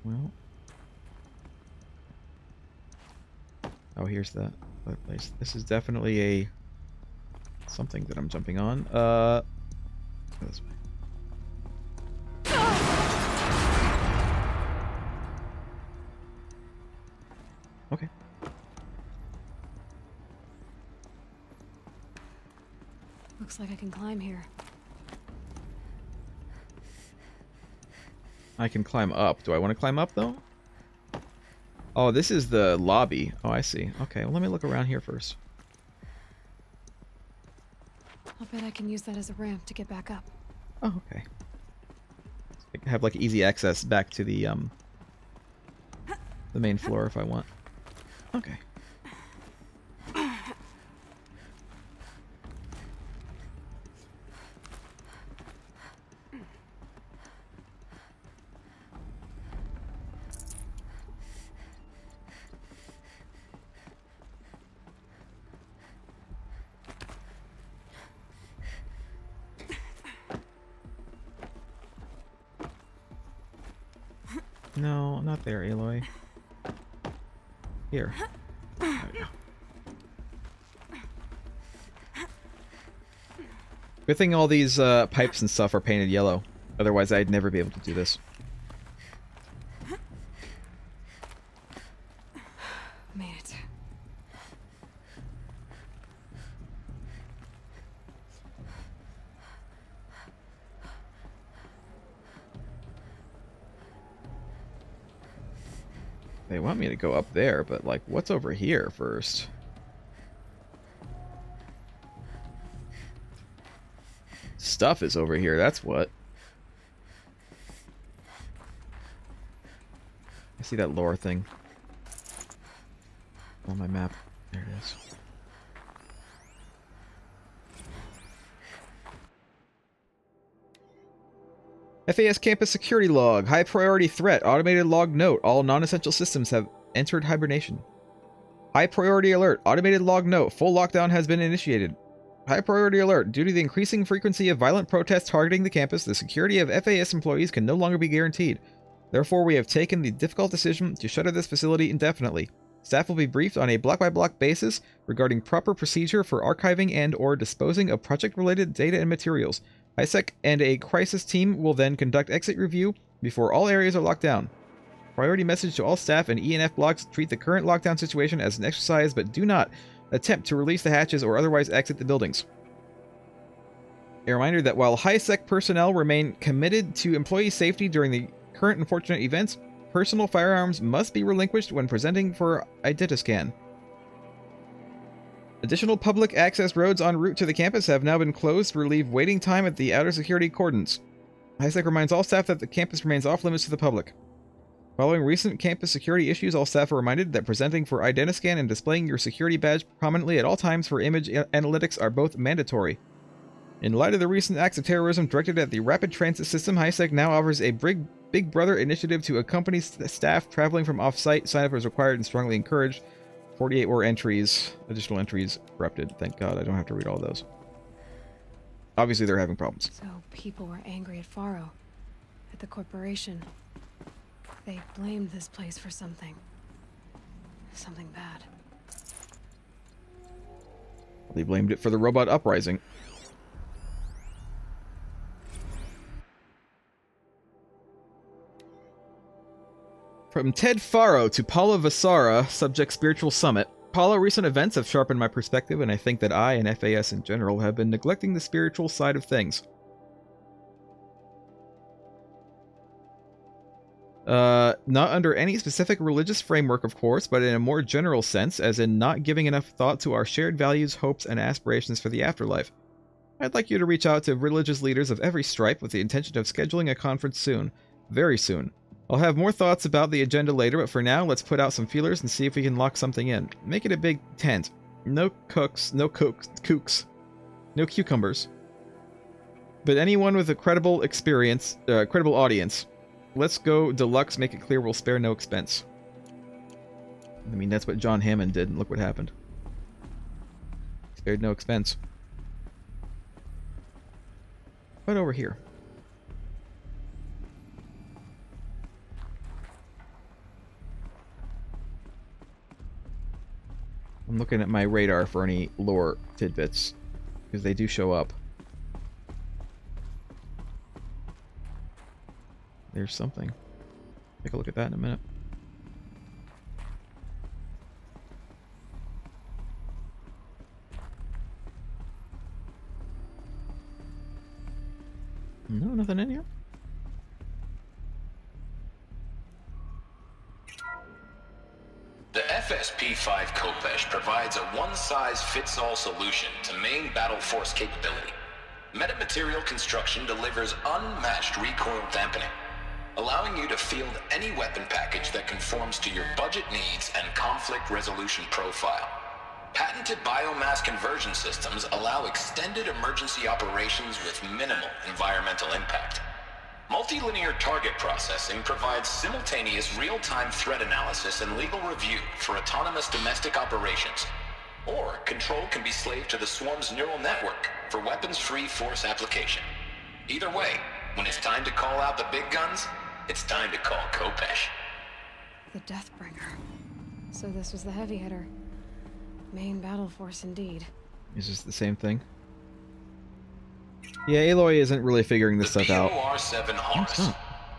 Well. Oh, here's the other place. This is definitely a something that I'm jumping on. Go this way. Okay. Looks like I can climb here. I can climb up. Do I want to climb up, though? Oh, this is the lobby. Oh, I see. Okay, well, let me look around here first. I'll bet I can use that as a ramp to get back up. Oh, okay. I can have, like, easy access back to the main floor if I want. Okay. No, not there, Aloy. Here. There we go. Good thing all these pipes and stuff are painted yellow. Otherwise, I'd never be able to do this. Made it. They want me to go up there, but, like, what's over here first? Stuff is over here, that's what. I see that lore thing on my map. There it is. FAS campus security log. High priority threat. Automated log note. All non-essential systems have entered hibernation. High priority alert. Automated log note. Full lockdown has been initiated. High priority alert. Due to the increasing frequency of violent protests targeting the campus, the security of FAS employees can no longer be guaranteed. Therefore, we have taken the difficult decision to shutter this facility indefinitely. Staff will be briefed on a block-by-block basis regarding proper procedure for archiving and/or disposing of project-related data and materials. ISEC and a crisis team will then conduct exit review before all areas are locked down. Priority message to all staff and ENF blocks: treat the current lockdown situation as an exercise, but do not attempt to release the hatches or otherwise exit the buildings. A reminder that while HiSec personnel remain committed to employee safety during the current unfortunate events, personal firearms must be relinquished when presenting for identiscan. Additional public access roads en route to the campus have now been closed to relieve waiting time at the outer security cordons. HiSec reminds all staff that the campus remains off limits to the public. Following recent campus security issues, all staff are reminded that presenting for identiscan and displaying your security badge prominently at all times for image analytics are both mandatory. In light of the recent acts of terrorism directed at the rapid transit system, HiSec now offers a Big Brother initiative to accompany staff traveling from off-site. Sign-up is required and strongly encouraged. 48 more entries, additional entries corrupted. Thank God I don't have to read all those. Obviously they're having problems. So people were angry at Faro, at the corporation. They blamed this place for something. Something bad. They blamed it for the robot uprising. From Ted Faro to Paula Vasara, subject Spiritual Summit. Paula, recent events have sharpened my perspective, and I think that I and FAS in general have been neglecting the spiritual side of things. Not under any specific religious framework, of course, but in a more general sense, as in not giving enough thought to our shared values, hopes, and aspirations for the afterlife. I'd like you to reach out to religious leaders of every stripe with the intention of scheduling a conference soon. Very soon. I'll have more thoughts about the agenda later, but for now, let's put out some feelers and see if we can lock something in. Make it a big tent. No cooks, no kooks, no cucumbers. But anyone with a credible experience, credible audience. Let's go deluxe, make it clear we'll spare no expense. I mean, that's what John Hammond did, and look what happened. Spared no expense. But over here. I'm looking at my radar for any lore tidbits, because they do show up. There's something. Take a look at that in a minute. No, nothing in here. The FSP-5 Khopesh provides a one-size-fits-all solution to main battle force capability. Metamaterial construction delivers unmatched recoil dampening, allowing you to field any weapon package that conforms to your budget needs and conflict resolution profile. Patented biomass conversion systems allow extended emergency operations with minimal environmental impact. Multilinear target processing provides simultaneous real-time threat analysis and legal review for autonomous domestic operations. Or control can be slaved to the swarm's neural network for weapons-free force application. Either way, when it's time to call out the big guns, it's time to call Khopesh. The Deathbringer. So this was the heavy hitter. Main battle force indeed. Is this the same thing? Yeah, Aloy isn't really figuring this stuff out. The BOR-7 Horus.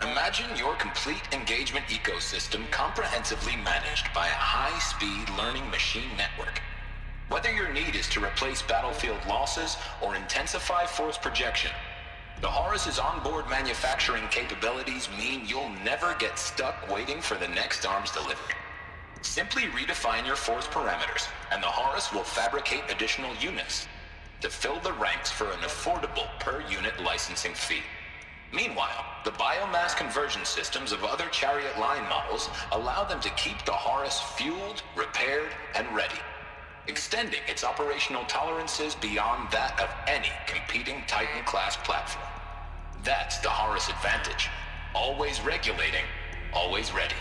Imagine your complete engagement ecosystem comprehensively managed by a high-speed learning machine network. Whether your need is to replace battlefield losses or intensify force projection, the Horus's onboard manufacturing capabilities mean you'll never get stuck waiting for the next arms delivery. Simply redefine your force parameters, and the Horus will fabricate additional units to fill the ranks for an affordable per-unit licensing fee. Meanwhile, the biomass conversion systems of other Chariot line models allow them to keep the Horus fueled, repaired, and ready, extending its operational tolerances beyond that of any competing Titan-class platform. That's the Horus advantage. Always regulating, always ready.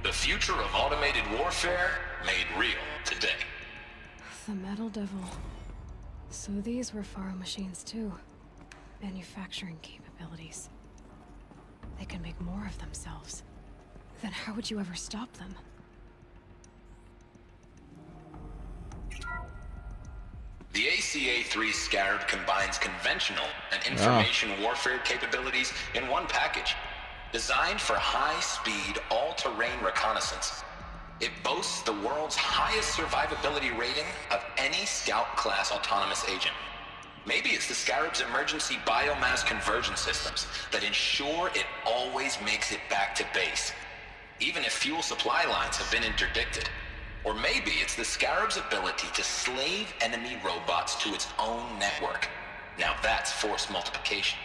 The future of automated warfare made real today. The Metal Devil. So these were Faro machines too. Manufacturing capabilities. They can make more of themselves. Then how would you ever stop them? The ACA-3 Scarab combines conventional and information warfare capabilities in one package. Designed for high-speed, all-terrain reconnaissance, it boasts the world's highest survivability rating of any Scout-class autonomous agent. Maybe it's the Scarab's emergency biomass conversion systems that ensure it always makes it back to base, even if fuel supply lines have been interdicted. Or maybe it's the Scarab's ability to slave enemy robots to its own network. Now that's force multiplication.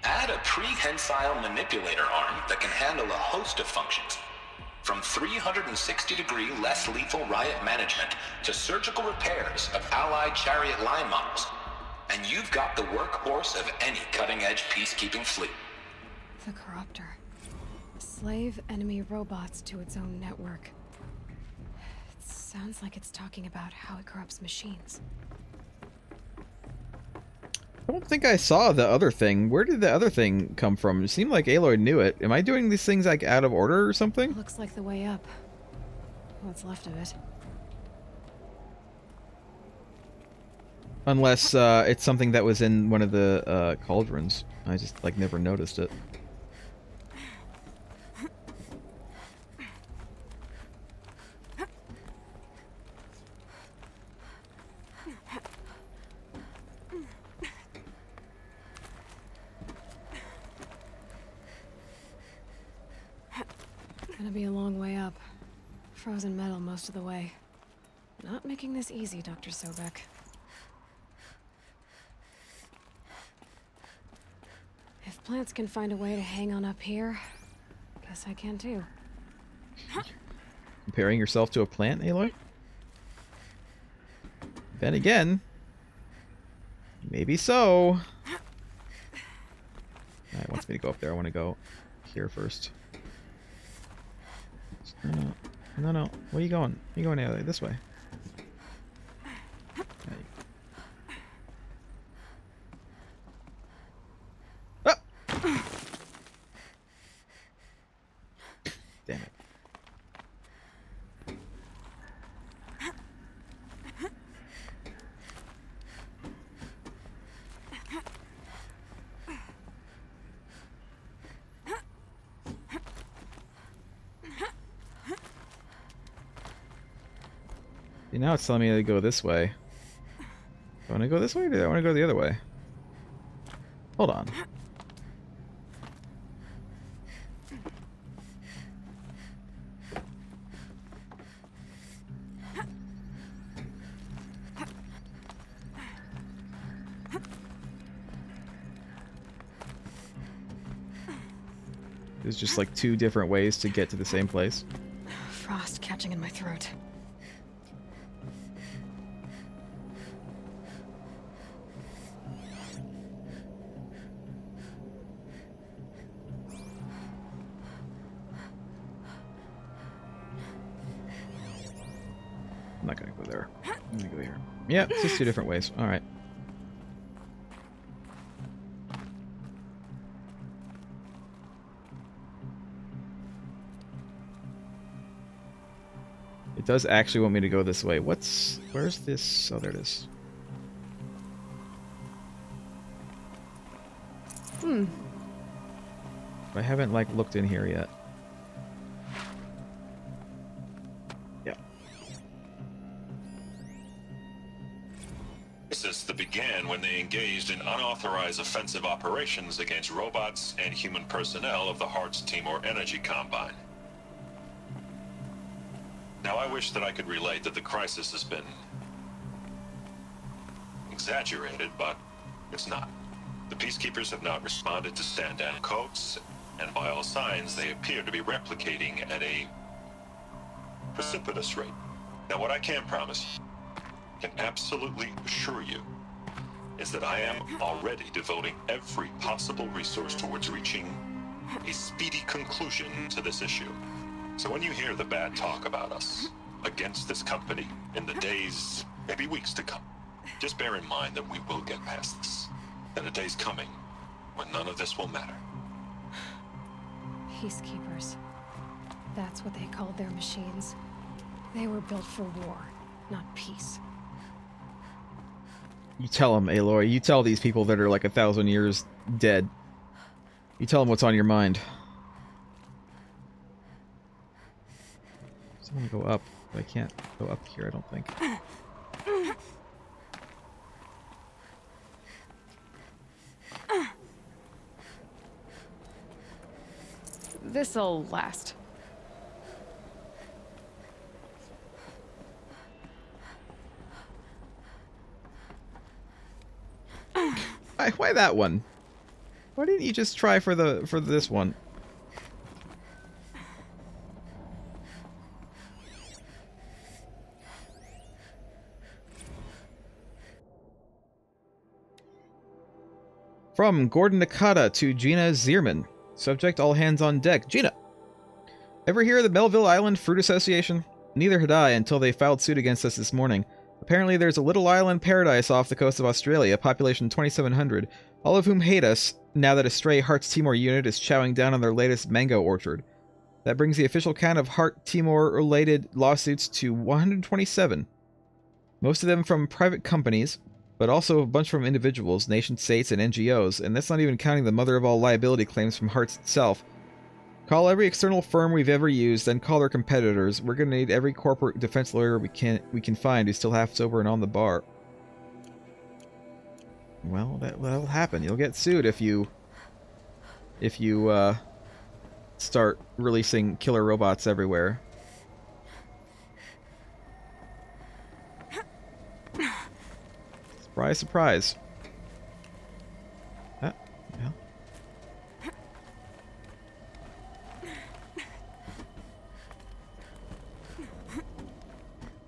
Add a prehensile manipulator arm that can handle a host of functions, from 360-degree less lethal riot management to surgical repairs of allied Chariot line models, and you've got the workhorse of any cutting-edge peacekeeping fleet. The Corruptor. Slave enemy robots to its own network. It sounds like it's talking about how it corrupts machines. I don't think I saw the other thing. Where did the other thing come from? It seemed like Aloy knew it. Am I doing these things like out of order or something? Looks like the way up. What's left of it. Unless it's something that was in one of the cauldrons. I just like never noticed it. Gonna be a long way up. Frozen metal most of the way. Not making this easy, Dr. Sobek. If plants can find a way to hang on up here, guess I can too. Comparing yourself to a plant, Aloy? Then again, maybe so. It wants me to go up there. I want to go here first. No, no. Where are you going? You're going Aloy, this way. Ah! Damn it. Now it's telling me to go this way. Do I want to go this way or do I want to go the other way? Hold on. There's just like 2 different ways to get to the same place. Frost catching in my throat. I'm not gonna go there. I'm gonna go here. Yeah, it's just 2 different ways. Alright. It does actually want me to go this way. Where's this? Oh, there it is. I haven't, like, looked in here yet. Yeah. This began when they engaged in unauthorized offensive operations against robots and human personnel of the Hearts Timor Energy Combine. Now, I wish that I could relate that the crisis has been exaggerated, but it's not. The Peacekeepers have not responded to stand-down codes, and by all signs, they appear to be replicating at a precipitous rate. Now, what I can promise, can absolutely assure you, is that I am already devoting every possible resource towards reaching a speedy conclusion to this issue. So when you hear the bad talk about us against this company in the days, maybe weeks to come, just bear in mind that we will get past this. And a day's coming when none of this will matter. Peacekeepers. That's what they called their machines. They were built for war, not peace. You tell them, Aloy. You tell these people that are like 1,000 years dead. You tell them what's on your mind. I want to go up, but I can't go up here, I don't think. This'll last. Why that one? Why didn't you just try for this one? From Gordon Nakata to Gina Zierman. Subject: all hands on deck. Gina! Ever hear of the Melville Island Fruit Association? Neither had I until they filed suit against us this morning. Apparently there's a little island paradise off the coast of Australia, population 2,700, all of whom hate us now that a stray Hearts Timor unit is chowing down on their latest mango orchard. That brings the official count of Heart Timor-related lawsuits to 127. Most of them from private companies, but also a bunch from individuals, nation-states, and NGOs, and that's not even counting the mother of all liability claims from Hearts itself. Call every external firm we've ever used, then call their competitors. We're gonna need every corporate defense lawyer we can find who's still half sober and on the bar. Well, that'll happen. You'll get sued if you start releasing killer robots everywhere. Surprise, surprise. Ah, yeah.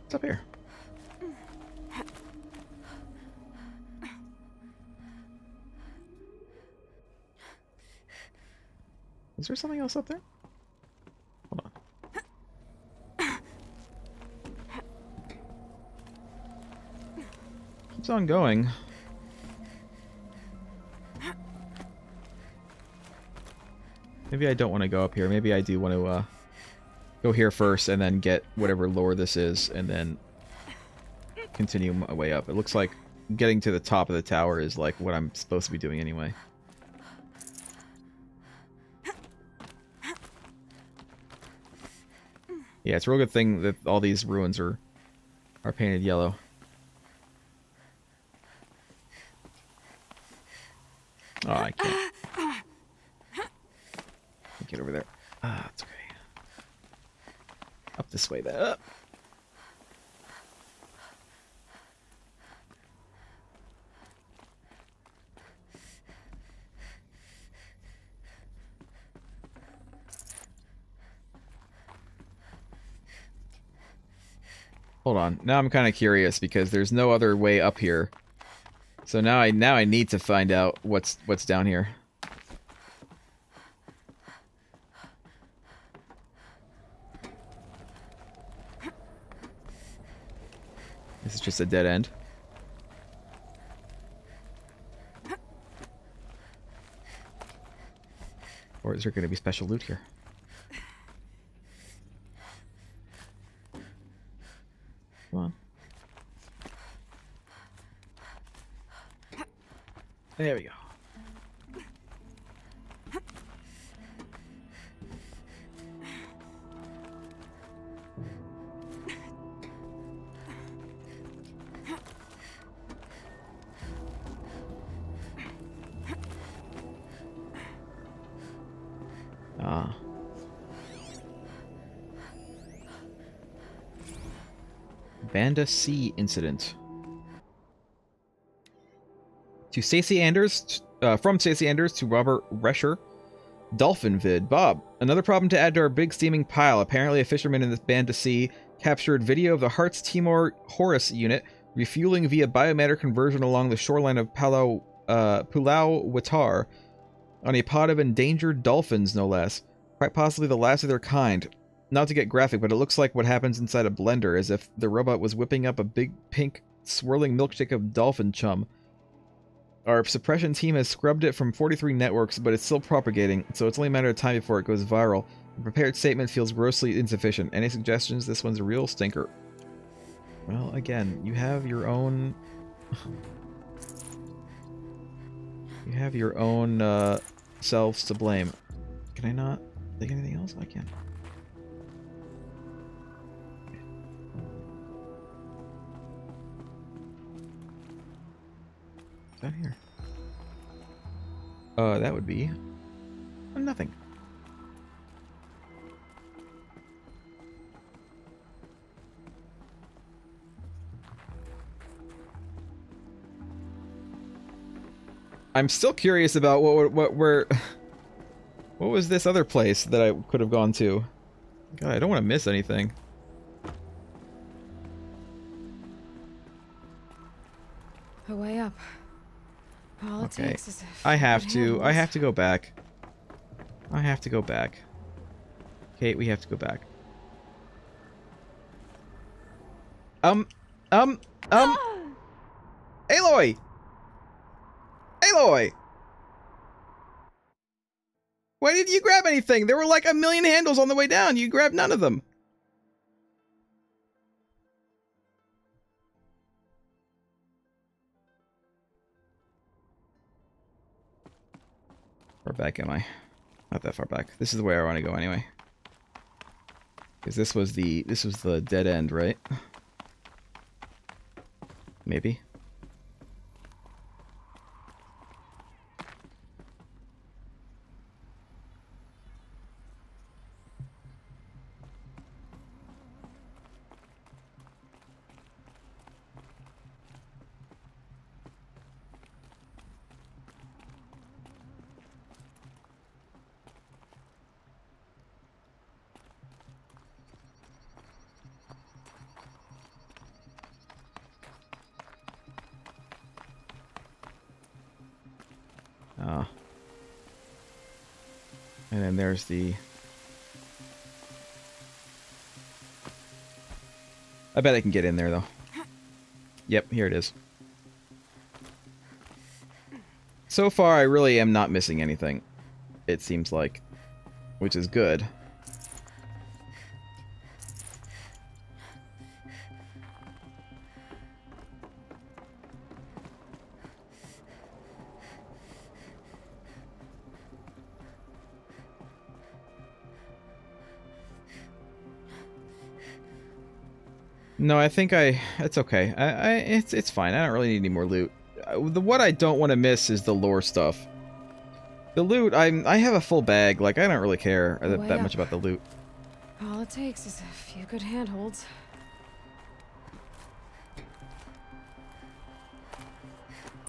What's up here? Is there something else up there? Hold on. Keeps on going. Maybe I don't want to go up here. Maybe I do want to go here first and then get whatever lore this is and then continue my way up. It looks like getting to the top of the tower is like what I'm supposed to be doing anyway. Yeah, it's a real good thing that all these ruins are Are painted yellow. Oh, I can't. Get over there. Ah, that's okay. Up this way, then. Up. Hold on. Now I'm kind of curious because there's no other way up here. So now I need to find out what's down here. This is just a dead end. Or is there going to be special loot here? Come on. There we go. Ah. Banda C incident. To Stacey Anders, from Stacey Anders to Robert Rescher. Dolphin vid. Bob, another problem to add to our big steaming pile. Apparently a fisherman in this Banda C captured video of the Hearts Timor Horus unit refueling via biomatter conversion along the shoreline of Pulau Watar on a pod of endangered dolphins, no less. Quite possibly the last of their kind. Not to get graphic, but it looks like what happens inside a blender, as if the robot was whipping up a big pink swirling milkshake of dolphin chum. Our suppression team has scrubbed it from 43 networks, but it's still propagating, so it's only a matter of time before it goes viral. The prepared statement feels grossly insufficient. Any suggestions? This one's a real stinker. Well, again, you have your own... you have your own, selves to blame. Can I not think anything else? I can. Down here. That would be nothing. I'm still curious about what was this other place that I could have gone to. God, I don't want to miss anything. A way up. All it Okay. takes is I have to go back. I have to go back. Kate, we have to go back. Aloy! Aloy! Why didn't you grab anything? There were like a million handles on the way down. You grabbed none of them. Far back am I? Not that far back. This is the way I want to go anyway. Because this was the dead end, right? Maybe. And then there's the... I bet I can get in there, though. Yep, here it is. So far, I really am not missing anything, it seems like. Which is good. No, I think it's okay. It's fine. I don't really need any more loot. What I don't want to miss is the lore stuff. The loot, I have a full bag. Like, I don't really care that much about the loot. All it takes is a few good handholds.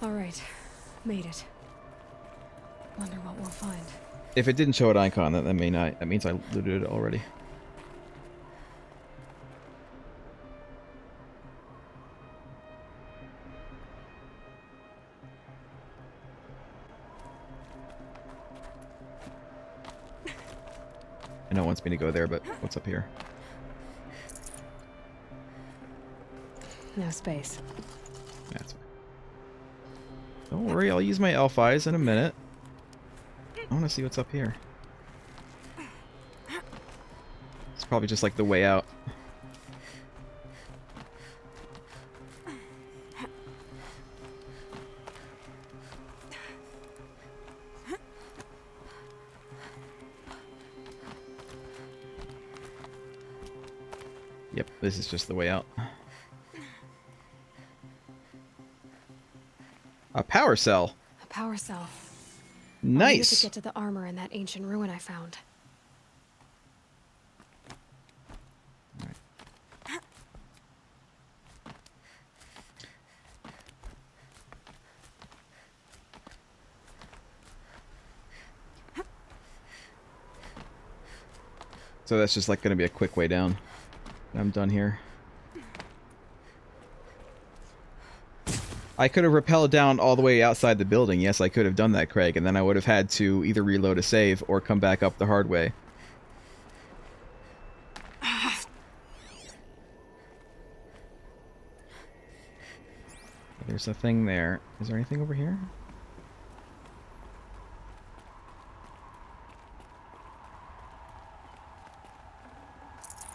All right, made it. Wonder what we'll find. If it didn't show an icon, that means I looted it already. I know it wants me to go there, but what's up here? No space. That's fine. Don't worry, I'll use my elf eyes in a minute. I want to see what's up here. It's probably just like the way out. Yep, this is just the way out. A power cell. A power cell. Nice. I'll need to get to the armor in that ancient ruin I found. Right. So that's just like going to be a quick way down. I'm done here. I could have rappelled down all the way outside the building. Yes, I could have done that, Craig, and then I would have had to either reload a save or come back up the hard way. There's a thing there. Is there anything over here?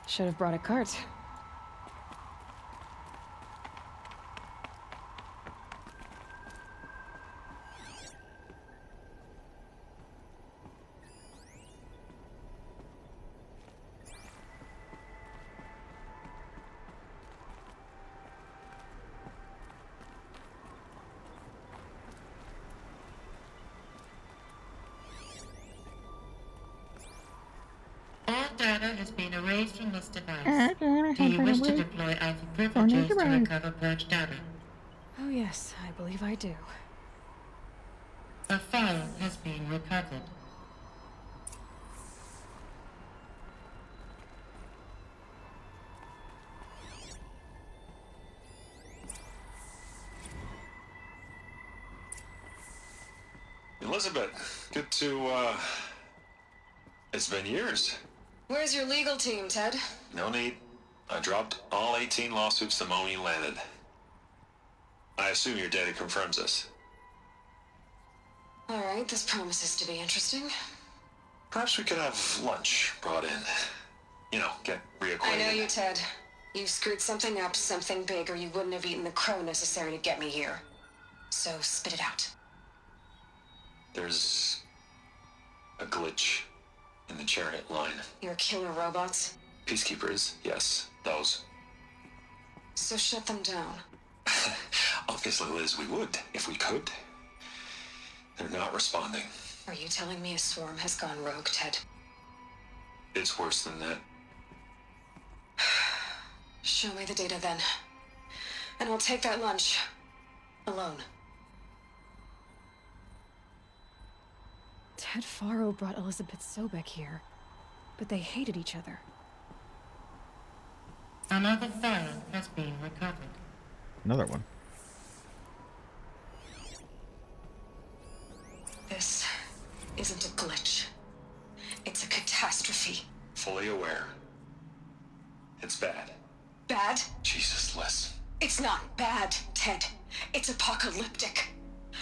Should have brought a cart. Data has been erased from this device. Do you wish to deploy alpha privileges to recover purged data? Oh yes, I believe I do. A file has been recovered. Elizabeth, good to, it's been years. Where's your legal team, Ted? No need. I dropped all 18 lawsuits the moment you landed. I assume your data confirms this. All right, this promises to be interesting. Perhaps we could have lunch brought in. You know, get reacquainted. I know you, Ted. You screwed something up, something big, or you wouldn't have eaten the crow necessary to get me here. So spit it out. There's a glitch in the chariot line. Your killer robots? Peacekeepers, yes, those. So shut them down. Obviously, Liz, we would, if we could. They're not responding. Are you telling me a swarm has gone rogue, Ted? It's worse than that. Show me the data then. And I'll take that lunch. Alone. Ted Faro brought Elizabeth Sobek here, but they hated each other. Another file has been recovered. Another one. This isn't a glitch. It's a catastrophe. Fully aware. It's bad. Bad? Jesus, Liz. It's not bad, Ted. It's apocalyptic.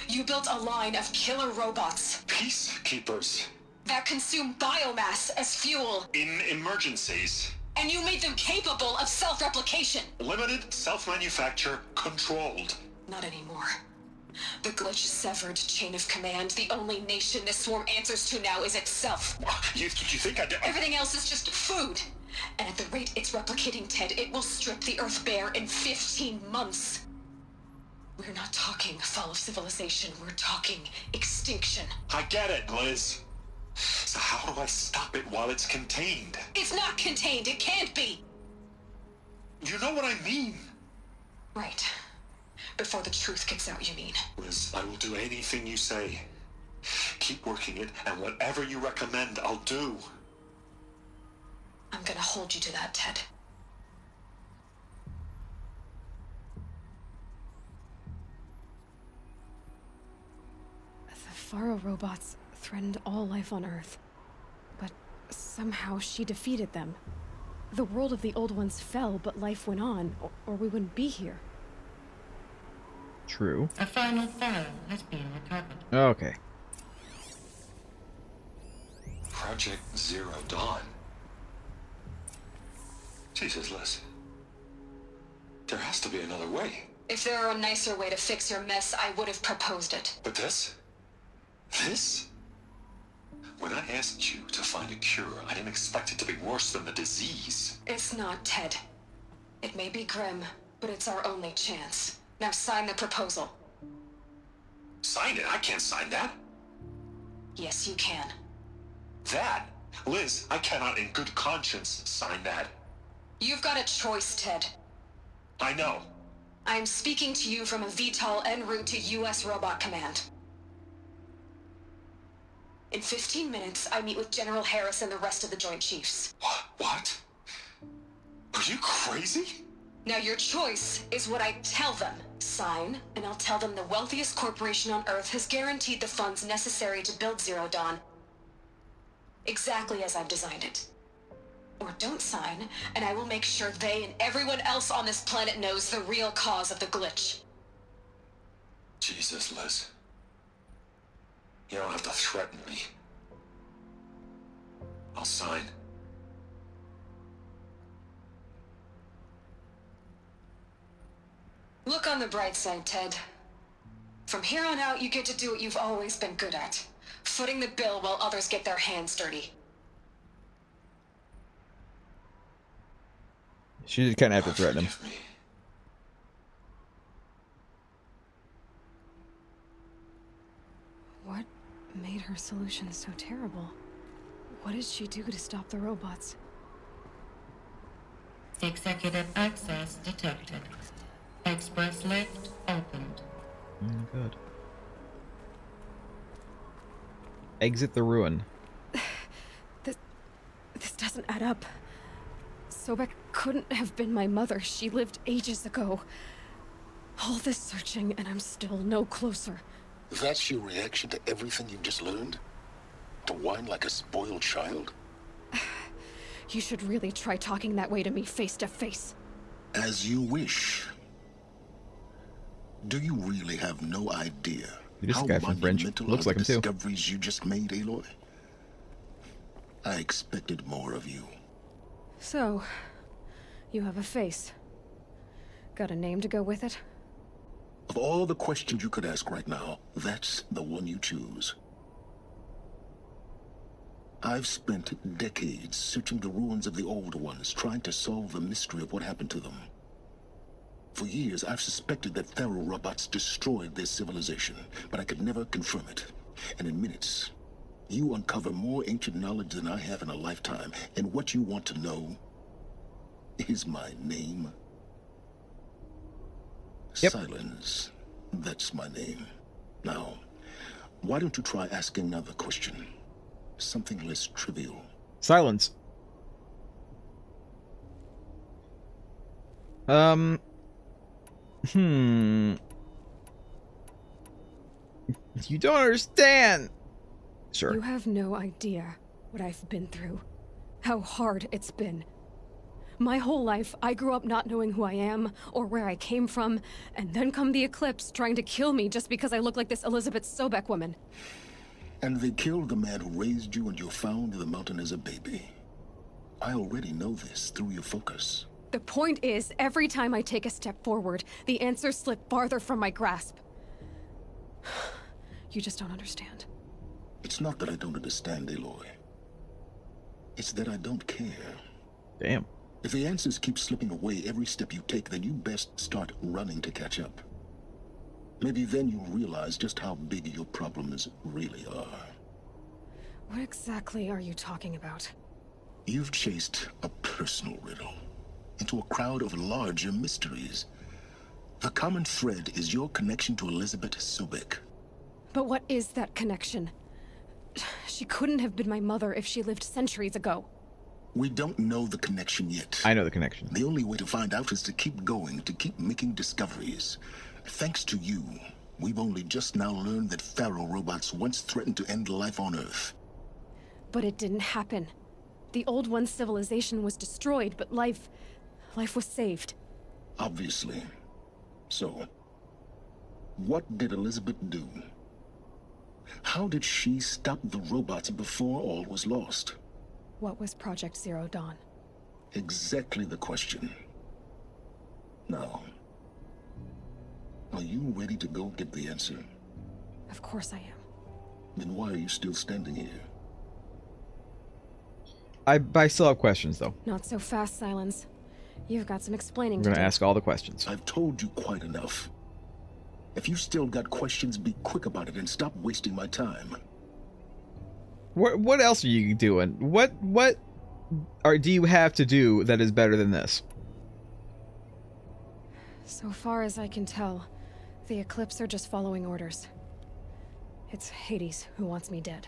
You built a line of killer robots Peacekeepers. that consume biomass as fuel, In emergencies. and you made them capable of self-replication. Limited, self-manufacture, controlled. Not anymore. The glitch severed chain of command. The only nation this swarm answers to now is itself. You think I did? Everything else is just food. And at the rate it's replicating, Ted, it will strip the Earth bare in 15 months. We're not talking fall of civilization. We're talking extinction. I get it, Liz. So how do I stop it while it's contained? It's not contained. It can't be. You know what I mean? Right. Before the truth gets out, you mean? Liz, I will do anything you say. Keep working it, and whatever you recommend, I'll do. I'm gonna hold you to that, Ted. The Faro robots threatened all life on Earth. But somehow she defeated them. The world of the old ones fell, but life went on, or we wouldn't be here. True. A final file has been recovered. Okay. Project Zero Dawn. Jesus, Liz. There has to be another way. If there were a nicer way to fix your mess, I would have proposed it. But this? This? When I asked you to find a cure, I didn't expect it to be worse than the disease. It's not, Ted. It may be grim, but it's our only chance. Now sign the proposal. Sign it? I can't sign that. Yes, you can. That? Liz, I cannot in good conscience sign that. You've got a choice, Ted. I know. I am speaking to you from a VTOL en route to U.S. Robot Command. In 15 minutes, I meet with General Harris and the rest of the Joint Chiefs. What? Are you crazy? Now your choice is what I tell them. Sign, and I'll tell them the wealthiest corporation on Earth has guaranteed the funds necessary to build Zero Dawn. Exactly as I've designed it. Or don't sign, and I will make sure they and everyone else on this planet knows the real cause of the glitch. Jesus, Liz. You don't have to threaten me. I'll sign. Look on the bright side, Ted. From here on out, you get to do what you've always been good at. Footing the bill while others get their hands dirty. She did kind of have to threaten him. Forgive me. What made her solution so terrible? What did she do to stop the robots? Executive access detected. Express lift opened. Oh, good. Exit the ruin. This doesn't add up. Sobek couldn't have been my mother. She lived ages ago. All this searching, and I'm still no closer. That's your reaction to everything you've just learned? To whine like a spoiled child? You should really try talking that way to me face to face. As you wish. Do you really have no idea This how guy from Fringe monumental looks are like the him too. discoveries you just made, Aloy? I expected more of you. So, you have a face. Got a name to go with it? Of all the questions you could ask right now, that's the one you choose. I've spent decades searching the ruins of the old ones, trying to solve the mystery of what happened to them. For years, I've suspected that Thero robots destroyed their civilization, but I could never confirm it. And in minutes, you uncover more ancient knowledge than I have in a lifetime, and what you want to know is my name. Yep. Silence. That's my name. Now, why don't you try asking another question? Something less trivial. Silence. You don't understand. Sure. You have no idea what I've been through. How hard it's been. My whole life, I grew up not knowing who I am or where I came from, and then come the Eclipse trying to kill me just because I look like this Elizabeth Sobek woman. And they killed the man who raised you and you found in the mountain as a baby. I already know this through your focus. The point is, every time I take a step forward, the answers slip farther from my grasp. You just don't understand. It's not that I don't understand, Aloy. It's that I don't care. Damn. If the answers keep slipping away every step you take, then you best start running to catch up. Maybe then you'll realize just how big your problems really are. What exactly are you talking about? You've chased a personal riddle into a crowd of larger mysteries. The common thread is your connection to Elizabeth Sobek. But what is that connection? She couldn't have been my mother if she lived centuries ago. We don't know the connection yet. I know the connection. The only way to find out is to keep going, to keep making discoveries. Thanks to you, we've only just now learned that Pharaoh robots once threatened to end life on Earth. But it didn't happen. The Old One's civilization was destroyed, but life was saved. Obviously. So, what did Elizabeth do? How did she stop the robots before all was lost? What was Project Zero Dawn? Exactly the question. Now, are you ready to go get the answer? Of course I am. Then why are you still standing here? I still have questions, though. Not so fast, Silence. You've got some explaining I'm to going do. to ask all the questions. I've told you quite enough. If you still got questions, be quick about it and stop wasting my time. What else are you doing? What do you have to do that is better than this? So far as I can tell, the Eclipse are just following orders. It's Hades who wants me dead.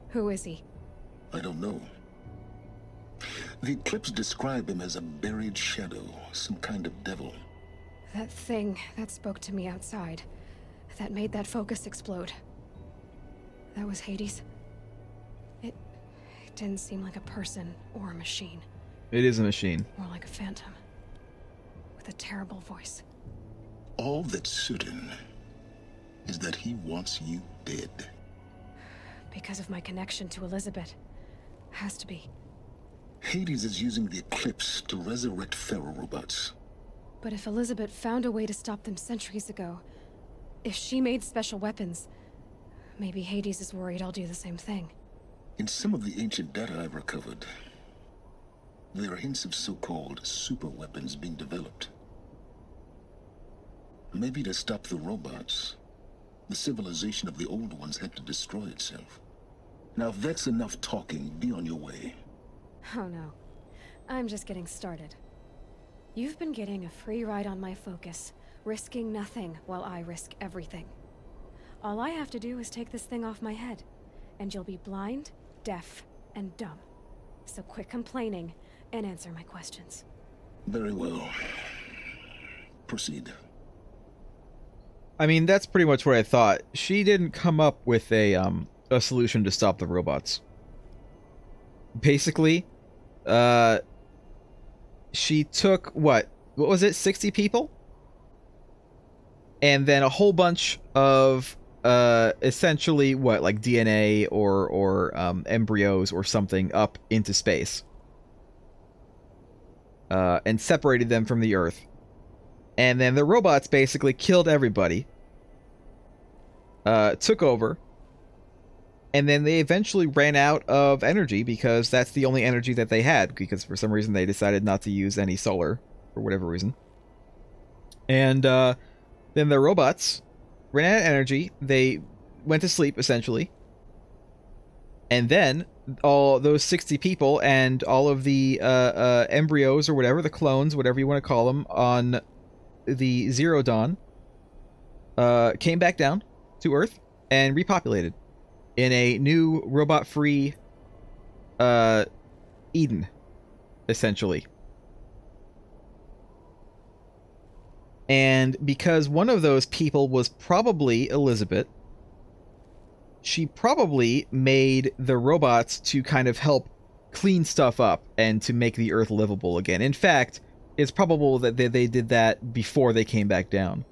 Who is he? I don't know. The Eclipse describe him as a buried shadow, some kind of devil. That thing that spoke to me outside, that made that focus explode. That was Hades? It didn't seem like a person or a machine. It is a machine. More like a phantom. With a terrible voice. All that's certain is that he wants you dead. Because of my connection to Elizabeth. Has to be. Hades is using the Eclipse to resurrect Pharaoh robots. But if Elizabeth found a way to stop them centuries ago, if she made special weapons, maybe Hades is worried I'll do the same thing. In some of the ancient data I've recovered, there are hints of so-called super weapons being developed. Maybe to stop the robots, the civilization of the old ones had to destroy itself. Now if that's enough talking, be on your way. Oh no. I'm just getting started. You've been getting a free ride on my focus, risking nothing while I risk everything. All I have to do is take this thing off my head, and you'll be blind, deaf, and dumb. So quit complaining and answer my questions. Very well. Proceed. I mean, that's pretty much what I thought. She didn't come up with a solution to stop the robots. Basically, she took, what was it, 60 people? And then a whole bunch of, essentially, like DNA or embryos or something up into space. And separated them from the Earth. And then the robots basically killed everybody. Took over. And then they eventually ran out of energy because that's the only energy that they had. Because for some reason they decided not to use any solar. For whatever reason. And then the robots ran out of energy. They went to sleep, essentially. And then all those 60 people and all of the embryos or whatever, the clones, whatever you want to call them, on the Zero Dawn came back down to Earth and repopulated in a new robot-free Eden, essentially. And because one of those people was probably Elizabeth, she probably made the robots to kind of help clean stuff up and to make the Earth livable again. In fact, it's probable that they did that before they came back down.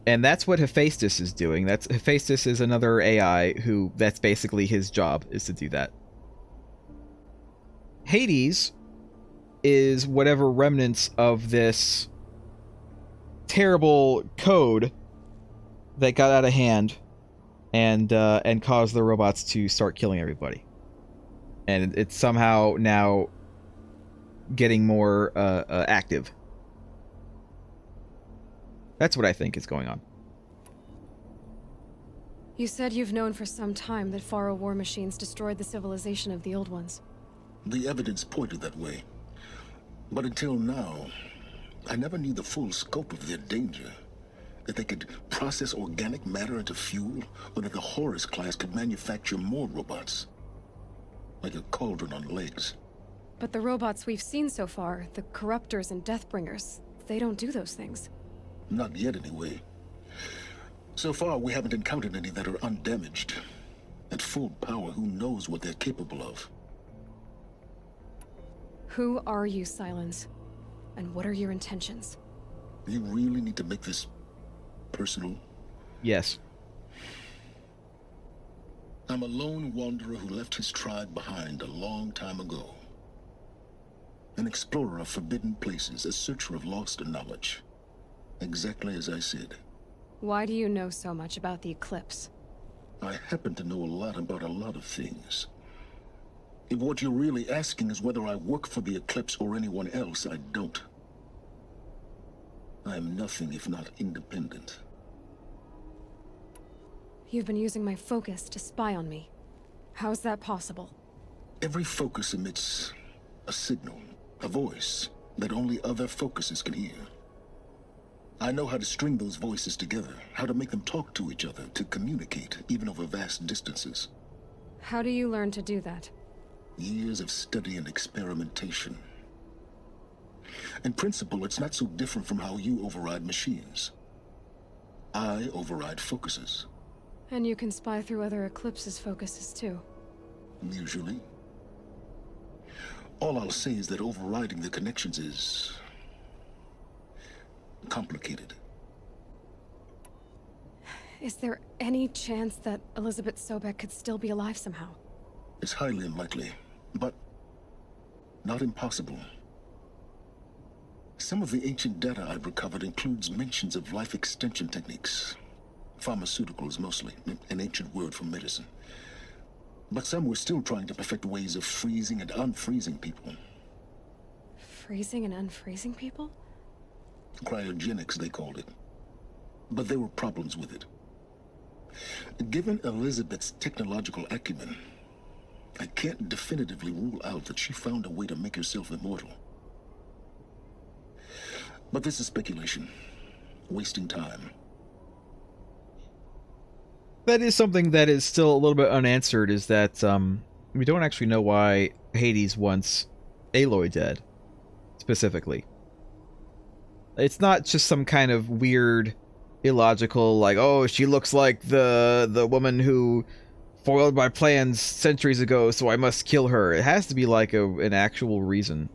And that's what Hephaestus is doing. Hephaestus is another AI who, that's basically his job, is to do that. Hades is whatever remnants of this terrible code that got out of hand and caused the robots to start killing everybody. And it's somehow now getting more active. That's what I think is going on. You said you've known for some time that Faro war machines destroyed the civilization of the old ones. The evidence pointed that way. But until now, I never knew the full scope of their danger. That they could process organic matter into fuel, or that the Horus class could manufacture more robots. Like a cauldron on legs. But the robots we've seen so far, the Corruptors and Deathbringers, they don't do those things. Not yet, anyway. So far, we haven't encountered any that are undamaged. At full power, who knows what they're capable of? Who are you, Silence? And what are your intentions? You really need to make this personal? Yes. I'm a lone wanderer who left his tribe behind a long time ago. An explorer of forbidden places, a searcher of lost knowledge. Exactly as I said. Why do you know so much about the Eclipse? I happen to know a lot about a lot of things. If what you're really asking is whether I work for the Eclipse or anyone else, I don't. I am nothing if not independent. You've been using my focus to spy on me. How's that possible? Every focus emits a signal, a voice, that only other focuses can hear. I know how to string those voices together, how to make them talk to each other, to communicate, even over vast distances. How do you learn to do that? Years of study and experimentation. In principle, it's not so different from how you override machines. I override focuses. And you can spy through other Eclipse's focuses too. Usually. All I'll say is that overriding the connections is complicated. Is there any chance that Elizabeth Sobek could still be alive somehow? It's highly unlikely, but not impossible. Some of the ancient data I've recovered includes mentions of life extension techniques. Pharmaceuticals mostly, an ancient word for medicine. But some were still trying to perfect ways of freezing and unfreezing people. Freezing and unfreezing people? Cryogenics, they called it. But there were problems with it. Given Elizabeth's technological acumen, I can't definitively rule out that she found a way to make herself immortal. But this is speculation. Wasting time. That is something that is still a little bit unanswered, is that we don't actually know why Hades wants Aloy dead, specifically. It's not just some kind of weird, illogical, like, oh, she looks like the woman who foiled my plans centuries ago, so I must kill her. It has to be like an actual reason.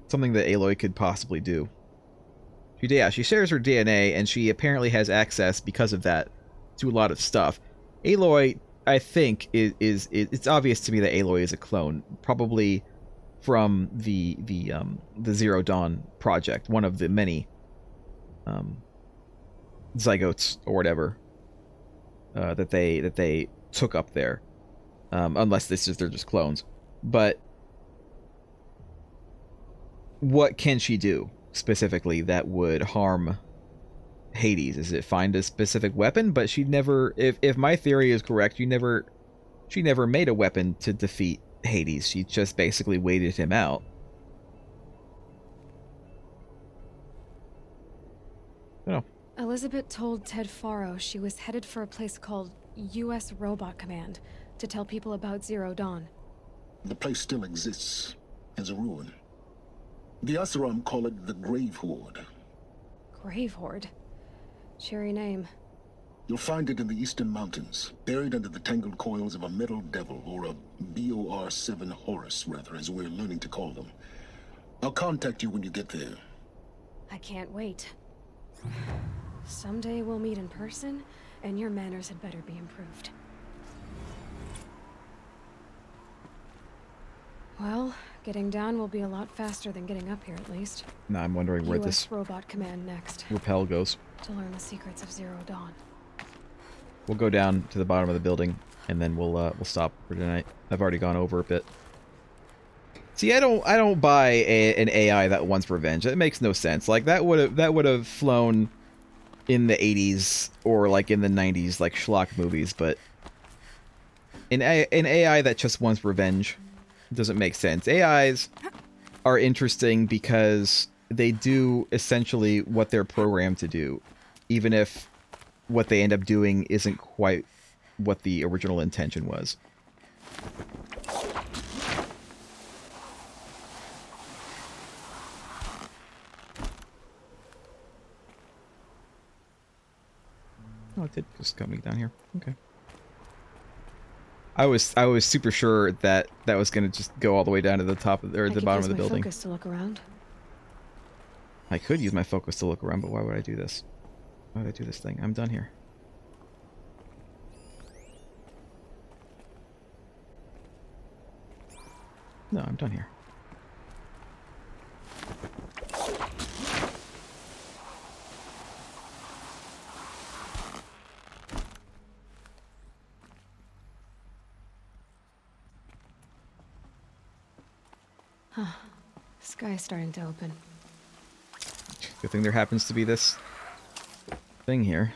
Something that Aloy could possibly do. She shares her DNA, and she apparently has access, because of that, to a lot of stuff. Aloy, I think, it's obvious to me that Aloy is a clone, probably from the Zero Dawn project, one of the many zygotes or whatever that they took up there, unless they're just clones. But what can she do specifically that would harm Hades? Is it find a specific weapon? But she never, if my theory is correct, she never made a weapon to defeat Hades. She just basically waited him out. Oh. Elizabeth told Ted Faro she was headed for a place called U.S. Robot Command to tell people about Zero Dawn. The place still exists as a ruin. The Asaram call it the Grave Horde. Grave Horde? Cheery name. You'll find it in the eastern mountains, buried under the tangled coils of a metal devil, or a BOR-7 Horus, rather, as we're learning to call them. I'll contact you when you get there. I can't wait. Someday we'll meet in person, and your manners had better be improved. Well, getting down will be a lot faster than getting up here, at least. Now I'm wondering where US this robot command next. rappel goes. To learn the secrets of Zero Dawn. We'll go down to the bottom of the building, and then we'll stop for tonight. I've already gone over a bit. See, I don't buy an AI that wants revenge. That makes no sense. Like that would have flown in the 80s or like in the 90s, like schlock movies. But an AI that just wants revenge doesn't make sense. AIs are interesting because they do essentially what they're programmed to do, even if what they end up doing isn't quite what the original intention was. Oh, it did just got me down here. Okay. I was super sure that was gonna just go all the way down to the top of, or the bottom of the building. Focus to look around. I could use my focus to look around, but why would I do this? Why would I do this thing? I'm done here. No, I'm done here. Huh. Sky's starting to open. Good thing there happens to be this thing here.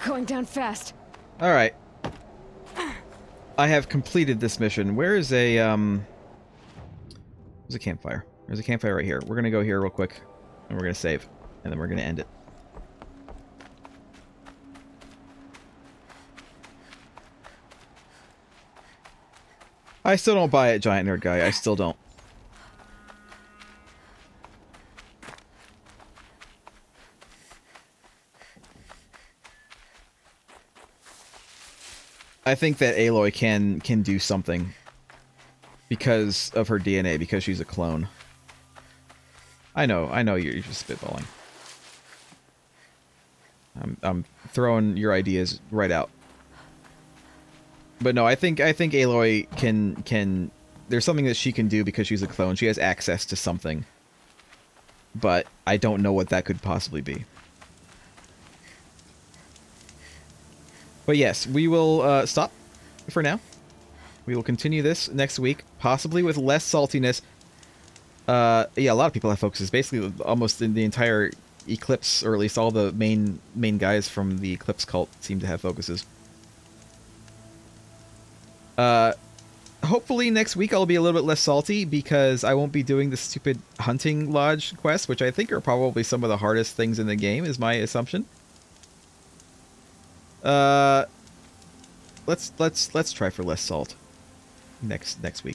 Going down fast. All right. I have completed this mission. Where is a there's a campfire. There's a campfire right here. We're gonna go here real quick, and we're gonna save, and then we're gonna end it. I still don't buy it, Giant Nerd Guy. I still don't. I think that Aloy can do something because of her DNA, because she's a clone. I know you're just spitballing. I'm throwing your ideas right out. But no, I think Aloy can there's something that she can do because she's a clone. She has access to something. But I don't know what that could possibly be. But yes, we will stop for now. We will continue this next week, possibly with less saltiness. Yeah, a lot of people have focuses. Basically, almost in the entire Eclipse, or at least all the main guys from the Eclipse cult seem to have focuses. Hopefully next week I'll be a little bit less salty because I won't be doing the stupid hunting lodge quest, which I think are probably some of the hardest things in the game, is my assumption. Let's try for less salt next week.